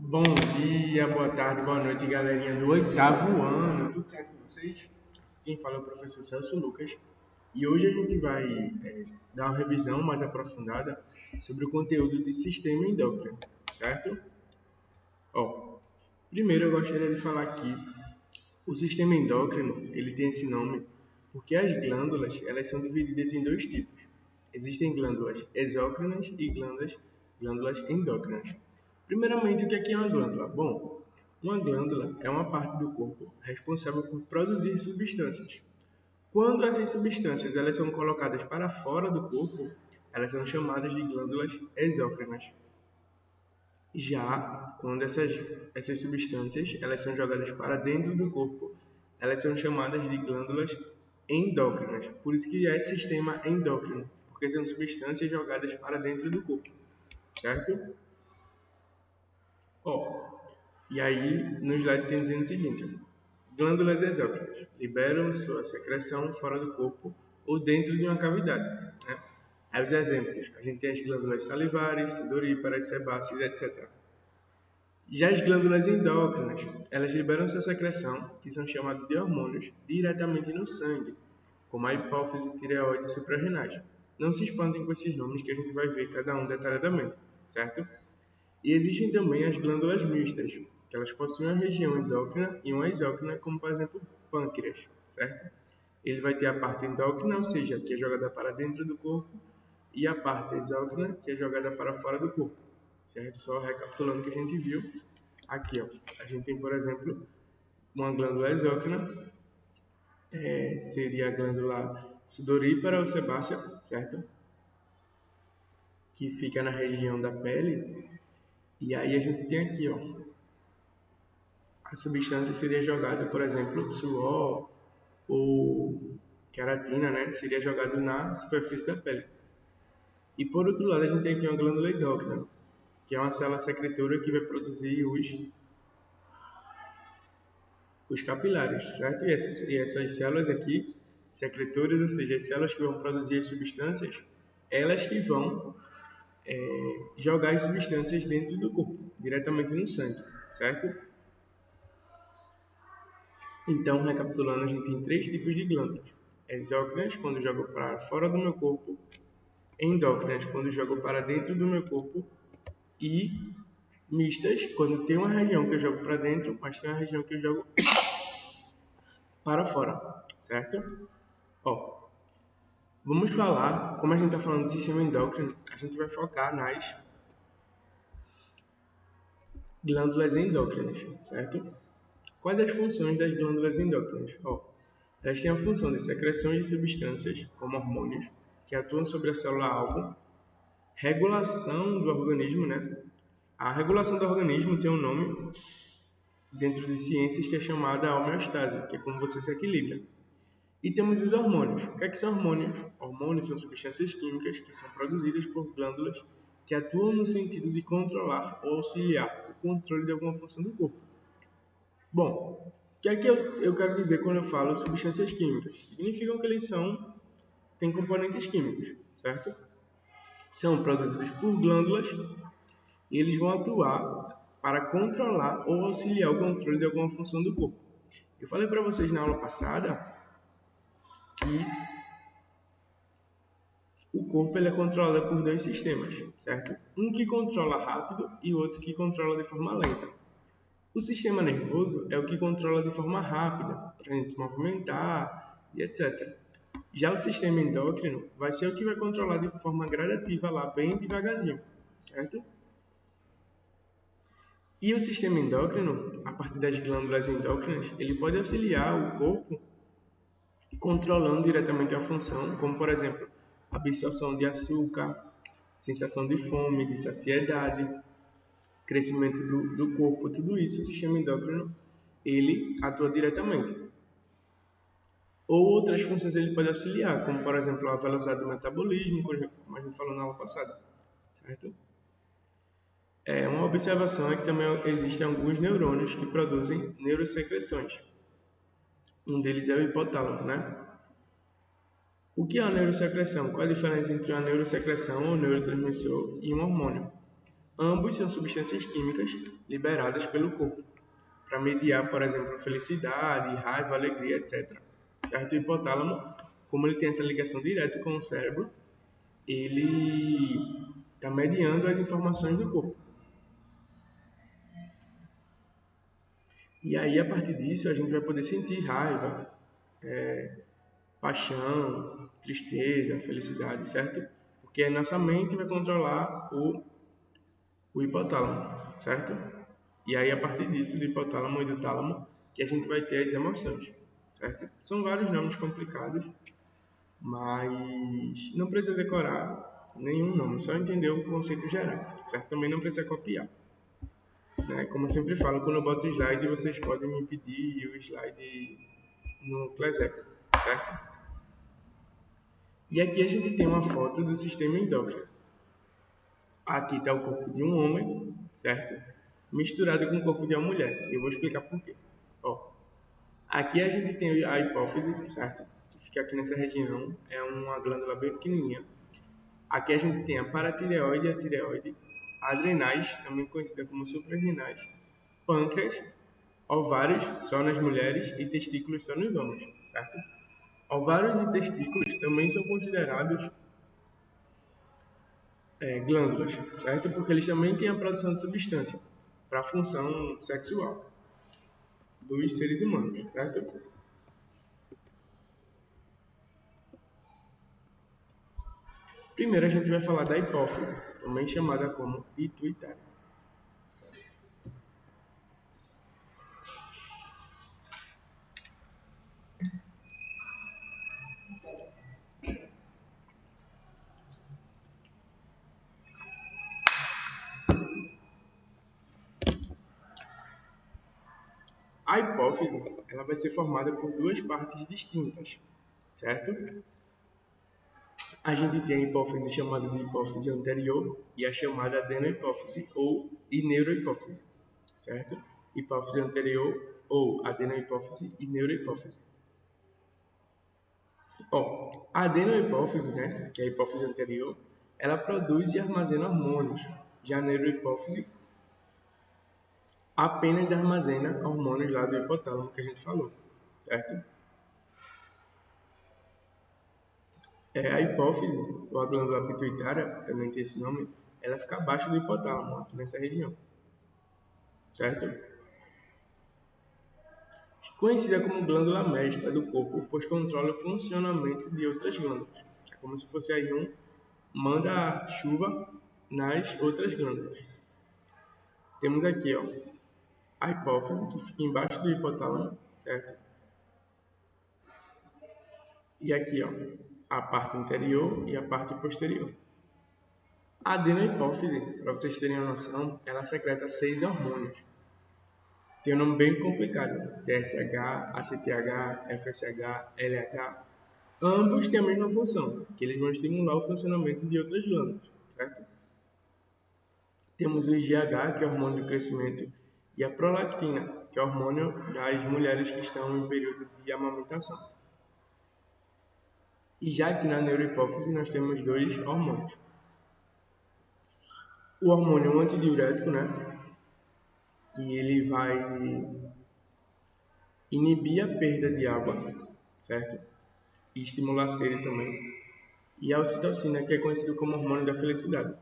Bom dia, boa tarde, boa noite, galerinha do oitavo ano. Tudo certo com vocês? Quem fala é o professor Celso Lucas. E hoje a gente vai dar uma revisão mais aprofundada sobre o conteúdo de sistema endócrino, certo? Ó, primeiro eu gostaria de falar aqui, o sistema endócrino, ele tem esse nome porque as glândulas, elas são divididas em dois tipos. Existem glândulas exócrinas e glândulas endócrinas. Primeiramente, o que é uma glândula? Bom, uma glândula é uma parte do corpo responsável por produzir substâncias. Quando essas substâncias elas são colocadas para fora do corpo, elas são chamadas de glândulas exócrinas. Já quando essas substâncias elas são jogadas para dentro do corpo, elas são chamadas de glândulas endócrinas. Por isso que é sistema endócrino, porque são substâncias jogadas para dentro do corpo, certo? E aí no slide tem dizendo o seguinte: glândulas exócrinas liberam sua secreção fora do corpo ou dentro de uma cavidade, né? Aí os exemplos, a gente tem as glândulas salivares, sudoríparas, sebáceas, etc. Já as glândulas endócrinas, elas liberam sua secreção, que são chamadas de hormônios, diretamente no sangue, como a hipófise, tireoide e suprarrenais. Não se espantem com esses nomes que a gente vai ver cada um detalhadamente, certo? E existem também as glândulas mistas, que elas possuem uma região endócrina e uma exócrina, como por exemplo o pâncreas, certo? Ele vai ter a parte endócrina, ou seja, que é jogada para dentro do corpo, e a parte exócrina, que é jogada para fora do corpo, certo? Só recapitulando o que a gente viu aqui, ó. A gente tem, por exemplo, uma glândula exócrina, seria a glândula sudorípara ou sebácea, certo? Que fica na região da pele. E aí a gente tem aqui, ó, a substância seria jogada, por exemplo, suor ou queratina, né? Seria jogado na superfície da pele. E por outro lado, a gente tem aqui uma glândula endócrina, que é uma célula secretora que vai produzir os capilares, certo? E essas células aqui, secretoras, ou seja, as células que vão produzir as substâncias, elas que vão jogar as substâncias dentro do corpo, diretamente no sangue, certo? Então, recapitulando, a gente tem três tipos de glândulas: exócrinas, quando jogo para fora do meu corpo; endócrinas, quando jogo para dentro do meu corpo; e mistas, quando tem uma região que eu jogo para dentro, mas tem uma região que eu jogo para fora, certo? Ó, vamos falar, como a gente está falando de sistema endócrino, a gente vai focar nas glândulas endócrinas, certo? Quais as funções das glândulas endócrinas? Elas têm a função de secreções de substâncias, como hormônios, que atuam sobre a célula-alvo, regulação do organismo, né? A regulação do organismo tem um nome dentro de ciências que é chamada homeostase, que é como você se equilibra. E temos os hormônios. O que é que são hormônios? Hormônios são substâncias químicas que são produzidas por glândulas que atuam no sentido de controlar ou auxiliar o controle de alguma função do corpo. Bom, o que é que eu quero dizer quando eu falo substâncias químicas? Significam que eles têm componentes químicos, certo? São produzidos por glândulas e eles vão atuar para controlar ou auxiliar o controle de alguma função do corpo. Eu falei para vocês na aula passada que o corpo ele é controlado por dois sistemas, certo? Um que controla rápido e o outro que controla de forma lenta. O sistema nervoso é o que controla de forma rápida, para a gente se movimentar e etc. Já o sistema endócrino vai ser o que vai controlar de forma gradativa, lá bem devagarzinho, certo? E o sistema endócrino, a partir das glândulas endócrinas, ele pode auxiliar o corpo controlando diretamente a função, como por exemplo, absorção de açúcar, sensação de fome, de saciedade, crescimento do corpo, tudo isso o sistema endócrino ele atua diretamente. Ou outras funções ele pode auxiliar, como por exemplo a velocidade do metabolismo, como a gente falou na aula passada, certo? Uma observação é que também existem alguns neurônios que produzem neurosecreções. Um deles é o hipotálamo, né? O que é a neurosecreção? Qual a diferença entre uma neurosecreção ou neurotransmissor e um hormônio? Ambos são substâncias químicas liberadas pelo corpo para mediar, por exemplo, felicidade, raiva, alegria, etc. Certo? O hipotálamo, como ele tem essa ligação direta com o cérebro, ele está mediando as informações do corpo. E aí, a partir disso, a gente vai poder sentir raiva, paixão, tristeza, felicidade, certo? Porque a nossa mente vai controlar o hipotálamo, certo? E aí, a partir disso, do hipotálamo e do tálamo, que a gente vai ter as emoções, certo? São vários nomes complicados, mas não precisa decorar nenhum nome, só entender o conceito geral, certo? Também não precisa copiar. Né? Como eu sempre falo, quando eu boto o slide, vocês podem me pedir o slide no Clesep, certo? E aqui a gente tem uma foto do sistema endócrino. Aqui está o corpo de um homem, certo? Misturado com o corpo de uma mulher. Eu vou explicar por quê. Ó, aqui a gente tem a hipófise, certo? Que fica aqui nessa região. É uma glândula bem pequenininha. Aqui a gente tem a paratireoide e a tireoide, adrenais, também conhecida como suprarrenais, pâncreas, ovários só nas mulheres e testículos só nos homens, certo? Ovários e testículos também são considerados glândulas, certo? Porque eles também têm a produção de substância para a função sexual dos seres humanos, certo? Primeiro a gente vai falar da hipófise, também chamada como pituitária. A hipófise ela vai ser formada por duas partes distintas, certo? A gente tem a hipófise chamada de hipófise anterior e a chamada adenohipófise ou neurohipófise, certo? Hipófise anterior ou adenohipófise e neurohipófise. Ó, a adenohipófise, né, que é a hipófise anterior, ela produz e armazena hormônios. Já a neurohipófise apenas armazena hormônios lá do hipotálamo que a gente falou, certo? A hipófise, ou a glândula pituitária, também tem esse nome, ela fica abaixo do hipotálamo, aqui nessa região, certo? Conhecida como glândula mestra do corpo, pois controla o funcionamento de outras glândulas. É como se fosse aí um manda chuva nas outras glândulas. Temos aqui, ó, a hipófise, que fica embaixo do hipotálamo, certo? E aqui, ó, a parte interior e a parte posterior. A adenohipófise, para vocês terem uma noção, ela secreta 6 hormônios. Tem um nome bem complicado, TSH, ACTH, FSH, LH. Ambos têm a mesma função, que eles vão estimular o funcionamento de outras glândulas, certo? Temos o IGH, que é o hormônio do crescimento, e a prolactina, que é o hormônio das mulheres que estão em período de amamentação. E já aqui na neurohipófise nós temos dois hormônios. O hormônio antidiurético, né, que ele vai inibir a perda de água, certo? E estimular a sede também. E a ocitocina, que é conhecido como hormônio da felicidade.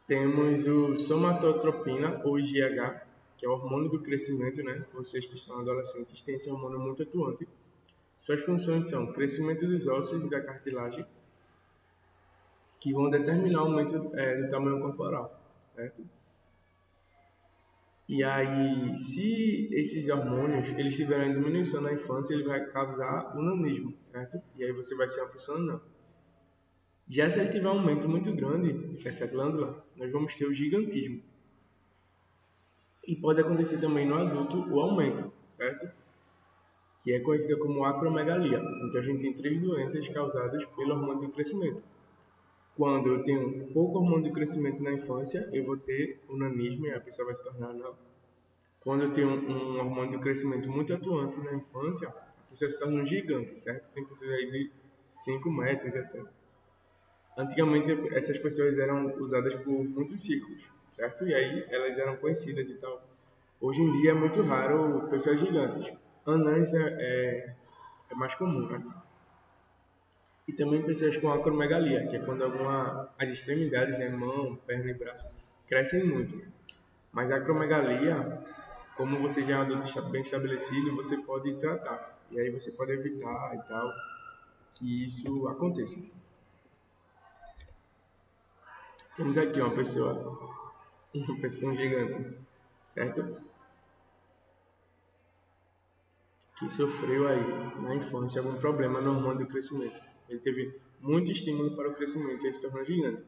Temos o somatotropina, ou IGH, que é o hormônio do crescimento, né? Vocês que são adolescentes têm esse hormônio muito atuante. Suas funções são crescimento dos ossos e da cartilagem, que vão determinar o aumento do tamanho corporal, certo? E aí, se esses hormônios eles tiverem diminuição na infância, ele vai causar o nanismo, certo? E aí você vai ser uma pessoa não. Já se ele tiver um aumento muito grande, essa glândula, nós vamos ter o gigantismo. E pode acontecer também no adulto o aumento, certo? Que é conhecida como acromegalia. Então a gente tem 3 doenças causadas pelo hormônio do crescimento. Quando eu tenho pouco hormônio de crescimento na infância, eu vou ter o nanismo e a pessoa vai se tornar anã. Quando eu tenho um hormônio de crescimento muito atuante na infância, a pessoa se torna um gigante, certo? Tem pessoas aí de 5 metros, etc. Antigamente essas pessoas eram usadas por muitos círculos, certo? E aí elas eram conhecidas e tal. Hoje em dia é muito raro pessoas gigantes. Anãs é mais comum, né? E também pessoas com acromegalia, que é quando as extremidades, né, mão, perna e braço, crescem muito. Mas a acromegalia, como você já é um adulto bem estabelecido, você pode tratar. E aí você pode evitar e tal que isso aconteça. Temos aqui um gigante, certo? Que sofreu aí na infância algum problema no hormônio do crescimento. Ele teve muito estímulo para o crescimento e ele se tornou gigante.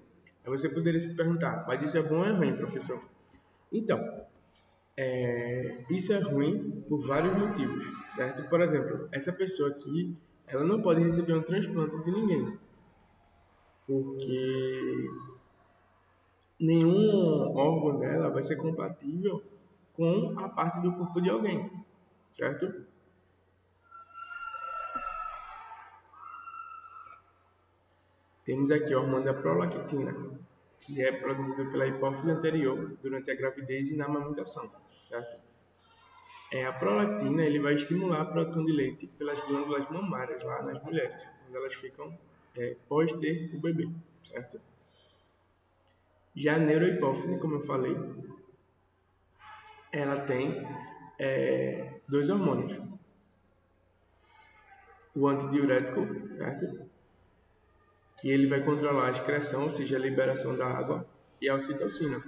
Aí você poderia se perguntar, mas isso é bom ou é ruim, professor? Então, isso é ruim por vários motivos, certo? Por exemplo, essa pessoa aqui, ela não pode receber um transplante de ninguém, porque nenhum órgão dela vai ser compatível com a parte do corpo de alguém, certo? Temos aqui o hormônio da prolactina, que é produzido pela hipófise anterior durante a gravidez e na amamentação, certo? A prolactina ele vai estimular a produção de leite pelas glândulas mamárias lá nas mulheres, quando elas ficam pós ter o bebê, certo? Já a neurohipófise, como eu falei, ela tem dois hormônios. O antidiurético, certo? Que ele vai controlar a excreção, ou seja, a liberação da água, e a ocitocina,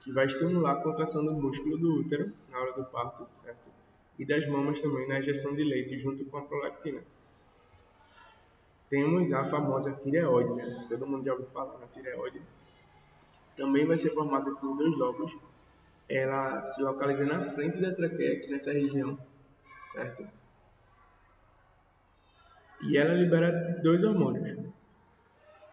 que vai estimular a contração do músculo do útero na hora do parto, certo? E das mamas também na injeção de leite junto com a prolactina. Temos a famosa tireoide, né? Todo mundo já ouviu falar na tireoide. Também vai ser formada por dois lobos. Ela se localiza na frente da traqueia, aqui nessa região, certo? E ela libera dois hormônios,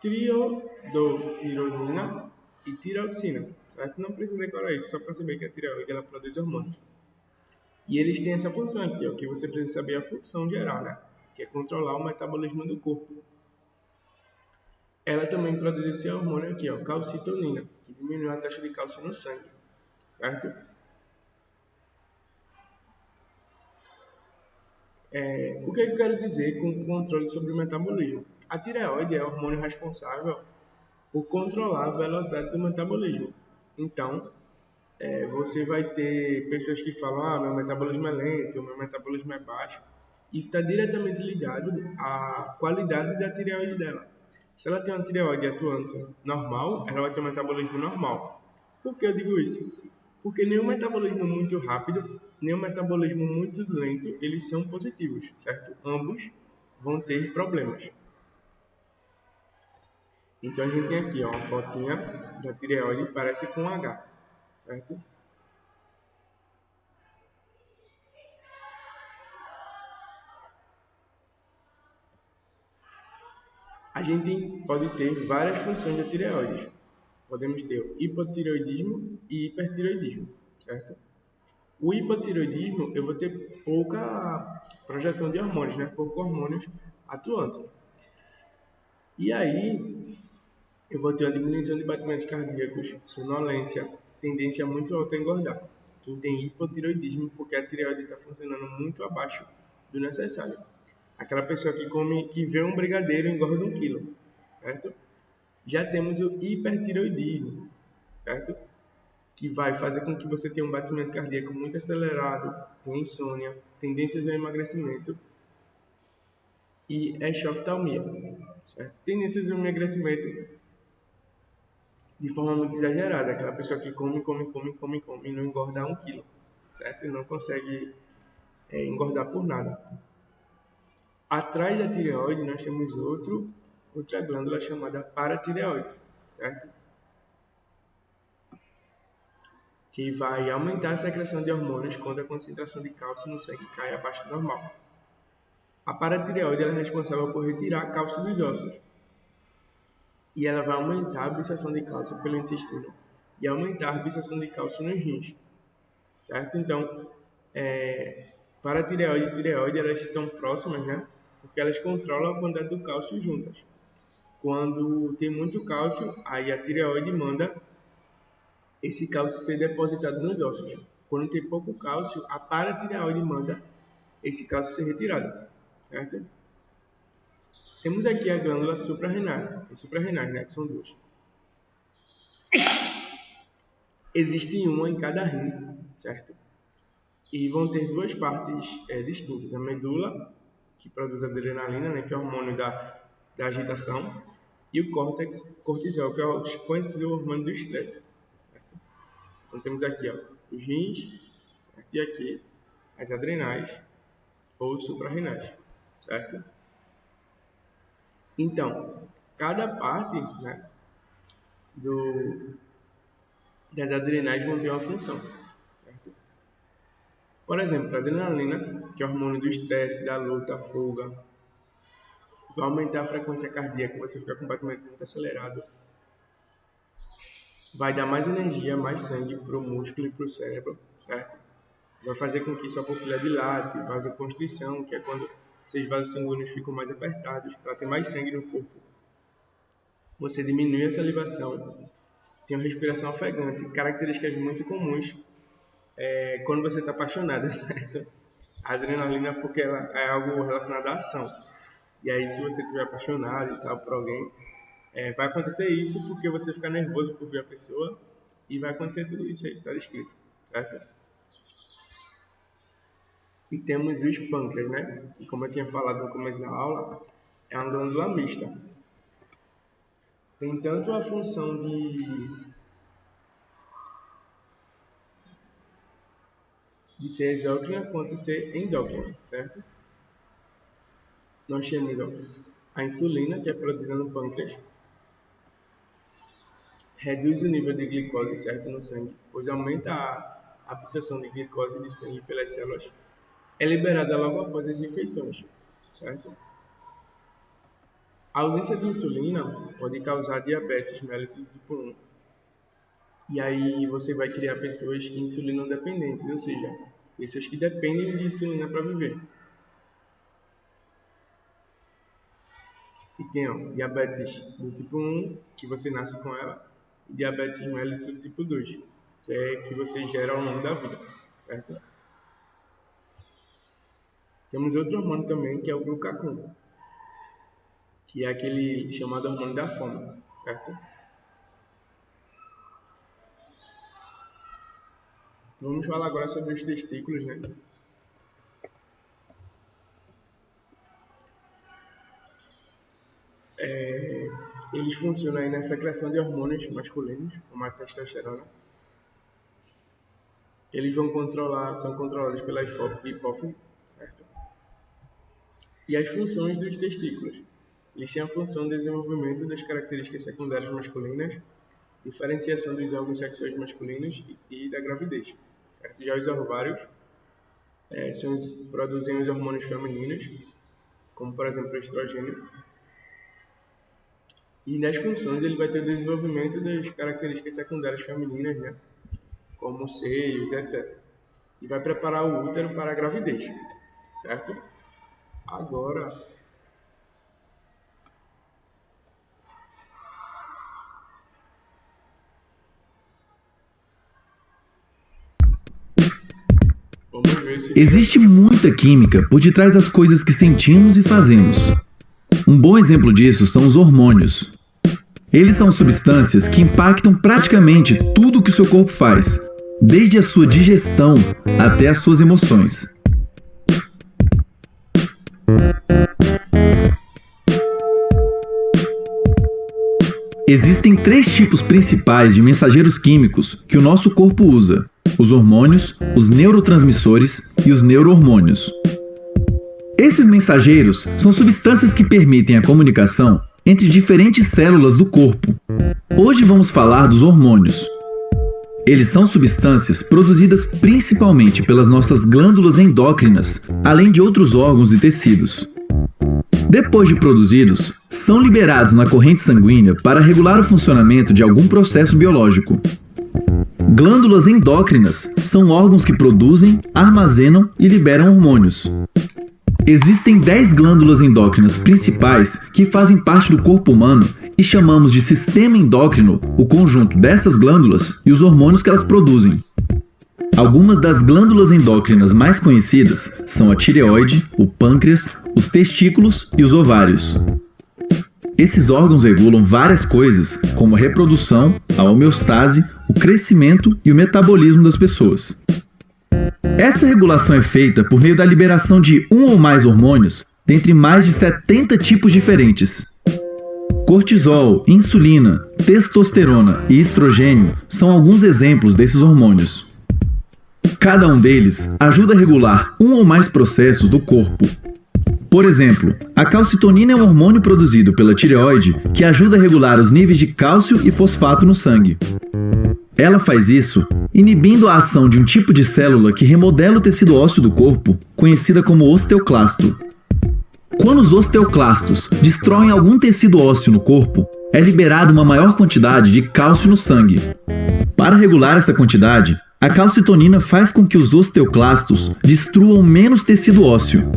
triodotironina e tiroxina, certo? Não precisa decorar isso, só para saber que a tireoide ela produz hormônios. E eles têm essa função aqui, ó, que você precisa saber a função geral, né? Que é controlar o metabolismo do corpo. Ela também produz esse hormônio aqui, ó, calcitonina, que diminui a taxa de cálcio no sangue, certo? O que eu quero dizer com o controle sobre o metabolismo? A tireoide é o hormônio responsável por controlar a velocidade do metabolismo. Então, você vai ter pessoas que falam, meu metabolismo é lento, meu metabolismo é baixo. Isso está diretamente ligado à qualidade da tireoide dela. Se ela tem uma tireoide atuante normal, ela vai ter um metabolismo normal. Por que eu digo isso? Porque nenhum metabolismo muito rápido, nenhum metabolismo muito lento, eles são positivos, certo? Ambos vão ter problemas. Então a gente tem aqui ó, uma fotinha da tireoide, parece com H, certo? A gente pode ter várias funções da tireoide. Podemos ter o hipotireoidismo e hipertireoidismo, certo? O hipotireoidismo, eu vou ter pouca projeção de hormônios, né? Poucos hormônios atuantes. E aí, eu vou ter uma diminuição de batimentos cardíacos, sonolência, tendência muito alta a engordar. Quem tem hipotireoidismo, porque a tireoide está funcionando muito abaixo do necessário. Aquela pessoa que vê um brigadeiro e engorda 1 quilo, certo? Já temos o hipertireoidismo, certo? Que vai fazer com que você tenha um batimento cardíaco muito acelerado, tenha insônia, tendências ao emagrecimento e exoftalmia, certo? Tendências ao emagrecimento de forma muito exagerada, aquela pessoa que come e não engorda 1 quilo, certo? E não consegue engordar por nada. Atrás da tireoide nós temos outra glândula chamada paratireoide, certo? Que vai aumentar a secreção de hormônios quando a concentração de cálcio no sangue cai abaixo do normal. A paratireoide é responsável por retirar cálcio dos ossos e ela vai aumentar a absorção de cálcio pelo intestino e aumentar a absorção de cálcio nos rins, certo? Então, paratireoide e tireoide elas estão próximas, né? Porque elas controlam a quantidade do cálcio juntas. Quando tem muito cálcio, aí a tireoide manda esse cálcio ser depositado nos ossos. Quando tem pouco cálcio, a paratireoide manda esse cálcio ser retirado, certo? Temos aqui a glândula suprarrenal e suprarrenais, né, que são duas. Existe uma em cada rim, certo? E vão ter duas partes distintas. A medula, que produz adrenalina, né, que é o hormônio da agitação, e o córtex cortisol, que é o conhecido hormônio do estresse. Certo? Então temos aqui os rins, certo? E aqui as adrenais ou suprarrenais, certo? Então, cada parte, né, das adrenais vão ter uma função. Certo? Por exemplo, a adrenalina, que é o hormônio do estresse, da luta, fuga, vai aumentar a frequência cardíaca, você fica com o batimento muito acelerado. Vai dar mais energia, mais sangue para o músculo e para o cérebro, certo? Vai fazer com que sua pupila dilate, vasoconstrição, que é quando seus vasos sanguíneos ficam mais apertados, para ter mais sangue no corpo. Você diminui a salivação, tem uma respiração ofegante, características muito comuns quando você está apaixonado, certo? A adrenalina, porque ela é algo relacionado à ação. E aí, se você estiver apaixonado e tal por alguém, vai acontecer isso porque você fica nervoso por ver a pessoa e vai acontecer tudo isso aí que está descrito, certo? E temos os pâncreas, né? Que, como eu tinha falado no começo da aula, é uma glândula mista. Tem tanto a função de ser exócrina quanto ser endócrina, certo? Nós temos a insulina, que é produzida no pâncreas, reduz o nível de glicose, certo, no sangue, pois aumenta a absorção de glicose de sangue pelas células. É liberada logo após as refeições, certo? A ausência de insulina pode causar diabetes mellitus tipo 1. E aí você vai criar pessoas insulino dependentes, ou seja, pessoas que dependem de insulina para viver. E tem diabetes do tipo 1, que você nasce com ela, e diabetes mellitus do tipo 2, que é que você gera ao longo da vida, certo? Temos outro hormônio também, que é o glucagon, que é aquele chamado hormônio da fome, certo? Vamos falar agora sobre os testículos, né? Eles funcionam aí na secreção de hormônios masculinos, como a testosterona. Eles são controlados pela hipófise, certo? E as funções dos testículos. Eles têm a função de desenvolvimento das características secundárias masculinas, diferenciação dos órgãos sexuais masculinos e da gravidez. Certo? Já os ovários produzem os hormônios femininos, como por exemplo o estrogênio. E nas funções ele vai ter o desenvolvimento das características secundárias femininas, né? Como seios, etc. E vai preparar o útero para a gravidez, certo? Agora, vamos ver se... Existe muita química por detrás das coisas que sentimos e fazemos. Um bom exemplo disso são os hormônios. Eles são substâncias que impactam praticamente tudo o que o seu corpo faz, desde a sua digestão até as suas emoções. Existem 3 tipos principais de mensageiros químicos que o nosso corpo usa: os hormônios, os neurotransmissores e os neurohormônios. Esses mensageiros são substâncias que permitem a comunicação entre diferentes células do corpo. Hoje vamos falar dos hormônios. Eles são substâncias produzidas principalmente pelas nossas glândulas endócrinas, além de outros órgãos e tecidos. Depois de produzidos, são liberados na corrente sanguínea para regular o funcionamento de algum processo biológico. Glândulas endócrinas são órgãos que produzem, armazenam e liberam hormônios. Existem 10 glândulas endócrinas principais que fazem parte do corpo humano e chamamos de sistema endócrino o conjunto dessas glândulas e os hormônios que elas produzem. Algumas das glândulas endócrinas mais conhecidas são a tireoide, o pâncreas, os testículos e os ovários. Esses órgãos regulam várias coisas, como a reprodução, a homeostase, o crescimento e o metabolismo das pessoas. Essa regulação é feita por meio da liberação de um ou mais hormônios, dentre mais de 70 tipos diferentes. Cortisol, insulina, testosterona e estrogênio são alguns exemplos desses hormônios. Cada um deles ajuda a regular um ou mais processos do corpo. Por exemplo, a calcitonina é um hormônio produzido pela tireoide que ajuda a regular os níveis de cálcio e fosfato no sangue. Ela faz isso inibindo a ação de um tipo de célula que remodela o tecido ósseo do corpo, conhecida como osteoclasto. Quando os osteoclastos destroem algum tecido ósseo no corpo, é liberada uma maior quantidade de cálcio no sangue. Para regular essa quantidade, a calcitonina faz com que os osteoclastos destruam menos tecido ósseo.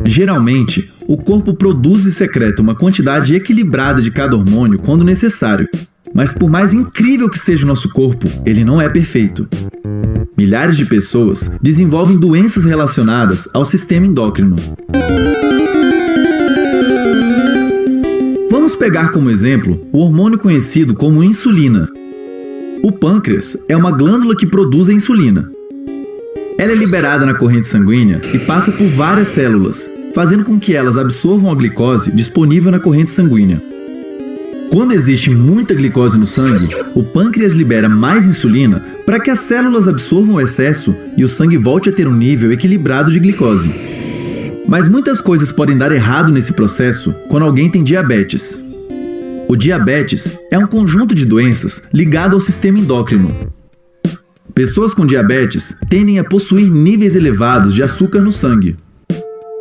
Geralmente, o corpo produz e secreta uma quantidade equilibrada de cada hormônio quando necessário, mas por mais incrível que seja o nosso corpo, ele não é perfeito. Milhares de pessoas desenvolvem doenças relacionadas ao sistema endócrino. Vamos pegar como exemplo o hormônio conhecido como insulina. O pâncreas é uma glândula que produz a insulina. Ela é liberada na corrente sanguínea e passa por várias células, fazendo com que elas absorvam a glicose disponível na corrente sanguínea. Quando existe muita glicose no sangue, o pâncreas libera mais insulina para que as células absorvam o excesso e o sangue volte a ter um nível equilibrado de glicose. Mas muitas coisas podem dar errado nesse processo quando alguém tem diabetes. O diabetes é um conjunto de doenças ligado ao sistema endócrino. Pessoas com diabetes tendem a possuir níveis elevados de açúcar no sangue.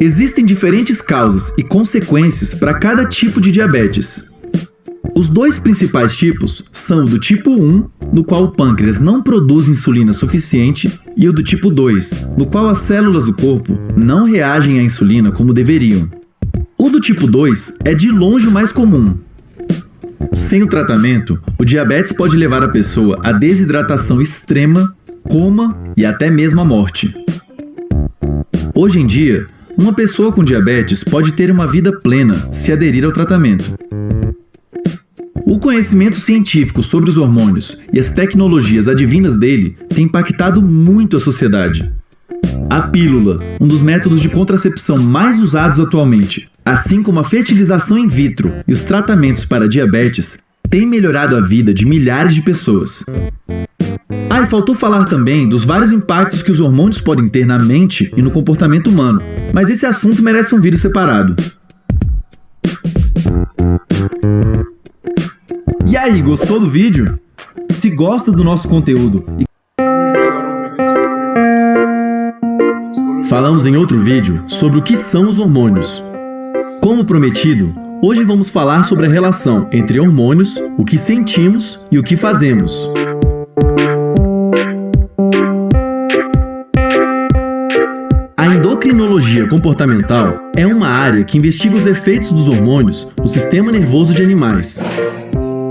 Existem diferentes causas e consequências para cada tipo de diabetes. Os dois principais tipos são o do tipo 1, no qual o pâncreas não produz insulina suficiente, e o do tipo 2, no qual as células do corpo não reagem à insulina como deveriam. O do tipo 2 é de longe o mais comum. Sem o tratamento, o diabetes pode levar a pessoa à desidratação extrema, coma e até mesmo à morte. Hoje em dia, uma pessoa com diabetes pode ter uma vida plena se aderir ao tratamento. O conhecimento científico sobre os hormônios e as tecnologias advindas dele tem impactado muito a sociedade. A pílula, um dos métodos de contracepção mais usados atualmente, assim como a fertilização in vitro e os tratamentos para diabetes, tem melhorado a vida de milhares de pessoas. E faltou falar também dos vários impactos que os hormônios podem ter na mente e no comportamento humano, mas esse assunto merece um vídeo separado. E aí, gostou do vídeo? Se gosta do nosso conteúdo e falamos em outro vídeo sobre o que são os hormônios. Como prometido, hoje vamos falar sobre a relação entre hormônios, o que sentimos e o que fazemos. A endocrinologia comportamental é uma área que investiga os efeitos dos hormônios no sistema nervoso de animais.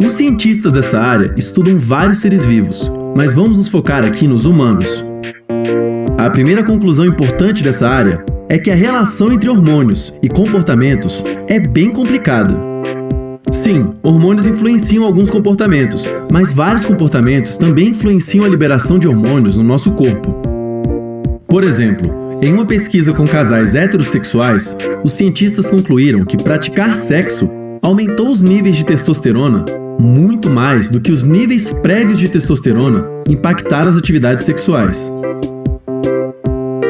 Os cientistas dessa área estudam vários seres vivos, mas vamos nos focar aqui nos humanos. A primeira conclusão importante dessa área é que a relação entre hormônios e comportamentos é bem complicada. Sim, hormônios influenciam alguns comportamentos, mas vários comportamentos também influenciam a liberação de hormônios no nosso corpo. Por exemplo, em uma pesquisa com casais heterossexuais, os cientistas concluíram que praticar sexo aumentou os níveis de testosterona muito mais do que os níveis prévios de testosterona impactaram as atividades sexuais.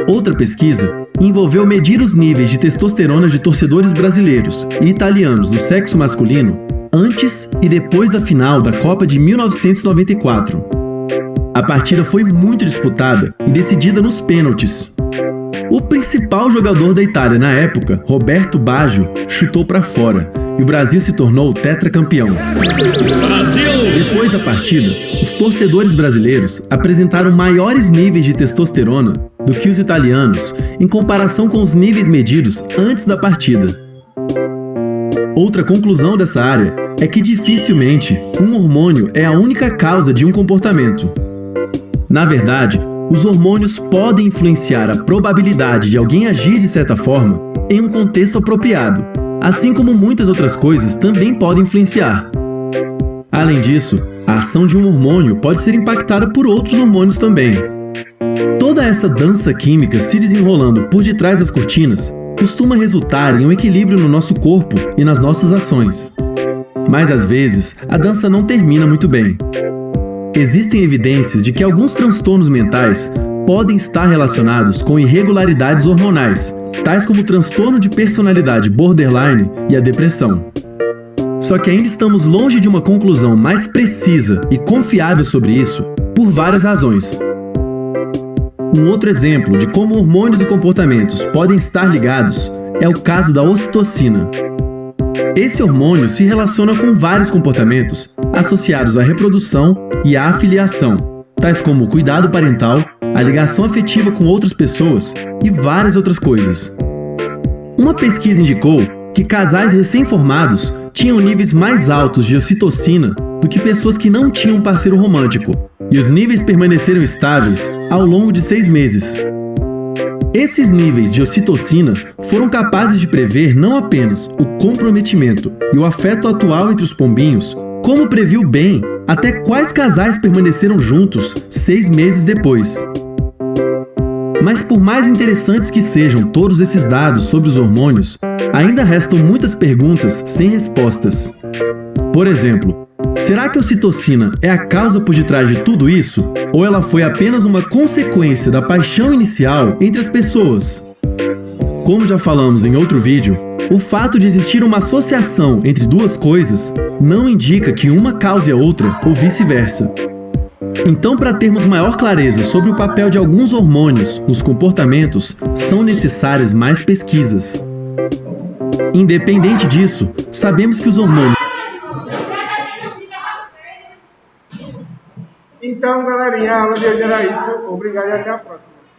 Outra pesquisa envolveu medir os níveis de testosterona de torcedores brasileiros e italianos do sexo masculino antes e depois da final da Copa de 1994. A partida foi muito disputada e decidida nos pênaltis. O principal jogador da Itália na época, Roberto Baggio, chutou para fora e o Brasil se tornou tetracampeão. Depois da partida, os torcedores brasileiros apresentaram maiores níveis de testosterona do que os italianos em comparação com os níveis medidos antes da partida. Outra conclusão dessa área é que dificilmente um hormônio é a única causa de um comportamento. Na verdade, os hormônios podem influenciar a probabilidade de alguém agir de certa forma em um contexto apropriado, assim como muitas outras coisas também podem influenciar. Além disso, a ação de um hormônio pode ser impactada por outros hormônios também. Toda essa dança química se desenrolando por detrás das cortinas costuma resultar em um equilíbrio no nosso corpo e nas nossas ações. Mas às vezes, a dança não termina muito bem. Existem evidências de que alguns transtornos mentais podem estar relacionados com irregularidades hormonais, tais como o transtorno de personalidade borderline e a depressão. Só que ainda estamos longe de uma conclusão mais precisa e confiável sobre isso por várias razões. Um outro exemplo de como hormônios e comportamentos podem estar ligados é o caso da ocitocina. Esse hormônio se relaciona com vários comportamentos associados à reprodução e à afiliação, tais como o cuidado parental, a ligação afetiva com outras pessoas e várias outras coisas. Uma pesquisa indicou que casais recém-formados tinham níveis mais altos de ocitocina do que pessoas que não tinham um parceiro romântico, e os níveis permaneceram estáveis ao longo de 6 meses. Esses níveis de ocitocina foram capazes de prever não apenas o comprometimento e o afeto atual entre os pombinhos, como previu bem até quais casais permaneceram juntos 6 meses depois. Mas por mais interessantes que sejam todos esses dados sobre os hormônios, ainda restam muitas perguntas sem respostas. Por exemplo, será que a ocitocina é a causa por detrás de tudo isso? Ou ela foi apenas uma consequência da paixão inicial entre as pessoas? Como já falamos em outro vídeo, o fato de existir uma associação entre duas coisas não indica que uma cause a outra ou vice-versa. Então, para termos maior clareza sobre o papel de alguns hormônios nos comportamentos, são necessárias mais pesquisas. Independente disso, sabemos que os hormônios... Então, galerinha, a aula de hoje era isso. Obrigado e até a próxima.